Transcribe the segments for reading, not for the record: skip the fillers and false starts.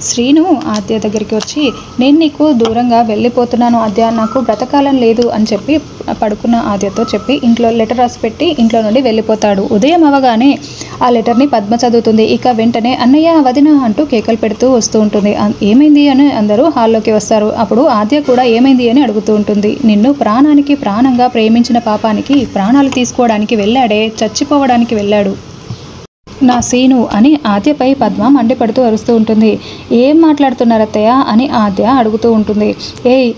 శ్రీను ఆద్య దగ్గరికి వచ్చి, నేను నీకు దూరంగా వెళ్ళిపోతున్నాను ఆద్య, నాకు బ్రతకాలం లేదు అని చెప్పి పడుకున్న ఆద్యతో చెప్పి ఇంట్లో లెటర్ రాసి పెట్టి ఇంట్లో నుండి వెళ్ళిపోతాడు. ఉదయం అవగానే ఆ లెటర్ని పద్మ చదువుతుంది. ఇక వెంటనే అన్నయ్య వదిన అంటూ కేకలు పెడుతూ వస్తూ ఉంటుంది. ఏమైంది అని అందరూ హాల్లోకి వస్తారు. అప్పుడు ఆద్య కూడా ఏమైంది అని అడుగుతూ ఉంటుంది. నిన్ను ప్రాణానికి ప్రాణంగా ప్రేమించిన పాపానికి ప్రాణాలు తీసుకోవడానికి వెళ్ళాడే, చచ్చిపోవడానికి వెళ్ళాడు నా సీను అని ఆద్యపై పద్మ మండిపడుతూ అరుస్తూ ఉంటుంది. ఏం మాట్లాడుతున్నారత్తయ్య అని ఆద్య అడుగుతూ ఉంటుంది.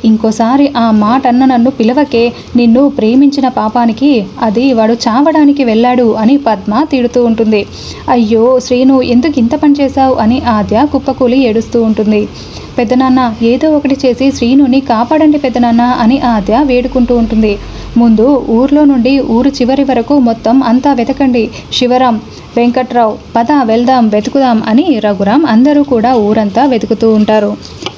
ఇంకోసారి ఆ మాట అన్న నన్ను పిలవకే, నిన్ను ప్రేమించిన పాపానికి అది వాడు చావడానికి వెళ్ళాడు అని పద్మ తిడుతూ ఉంటుంది. అయ్యో శ్రీను, ఎందుకు ఇంత పని చేశావు అని ఆద్య కుప్పకూలి ఏడుస్తూ ఉంటుంది. పెద్దనాన్న, ఏదో ఒకటి చేసి శ్రీనుని కాపాడండి పెద్దనాన్న అని ఆద్య వేడుకుంటూ ఉంటుంది. ముందు ఊర్లో నుండి ఊరు చివరి వరకు మొత్తం అంతా వెతకండి. శివరాం, వెంకట్రావు, పద వెళ్దాం, వెతుకుదాం అని రఘురాం అందరూ కూడా ఊరంతా వెతుకుతూ ఉంటారు.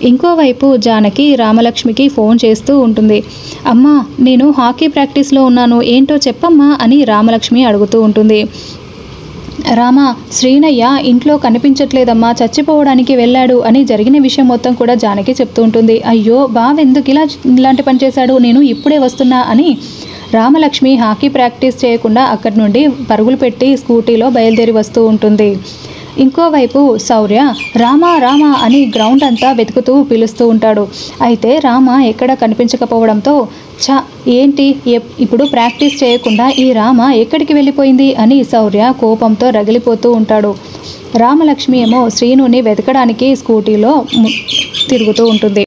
ఇంకోవైపు జానకి రామలక్ష్మికి ఫోన్ చేస్తూ ఉంటుంది. అమ్మా, నేను హాకీ ప్రాక్టీస్లో ఉన్నాను, ఏంటో చెప్పమ్మా అని రామలక్ష్మి అడుగుతూ ఉంటుంది. రామ, శ్రీనయ్య ఇంట్లో కనిపించట్లేదమ్మా, చచ్చిపోవడానికి వెళ్ళాడు అని జరిగిన విషయం మొత్తం కూడా జానకి చెప్తూ ఉంటుంది. అయ్యో బావెందుకు ఇలాంటి పని చేశాడు, నేను ఇప్పుడే వస్తున్నా అని రామలక్ష్మి హాకీ ప్రాక్టీస్ చేయకుండా అక్కడి నుండి పరుగులు పెట్టి స్కూటీలో బయలుదేరి వస్తూ ఉంటుంది. ఇంకోవైపు శౌర్య రామ రామ అని గ్రౌండ్ అంతా వెతుకుతూ పిలుస్తూ ఉంటాడు. అయితే రామ ఎక్కడ కనిపించకపోవడంతో ఏంటి ఇప్పుడు ప్రాక్టీస్ చేయకుండా ఈ రామ ఎక్కడికి వెళ్ళిపోయింది అని శౌర్య కోపంతో రగిలిపోతూ ఉంటాడు. రామలక్ష్మి ఏమో శ్రీనుని వెతకడానికి స్కూటీలో తిరుగుతూ ఉంటుంది.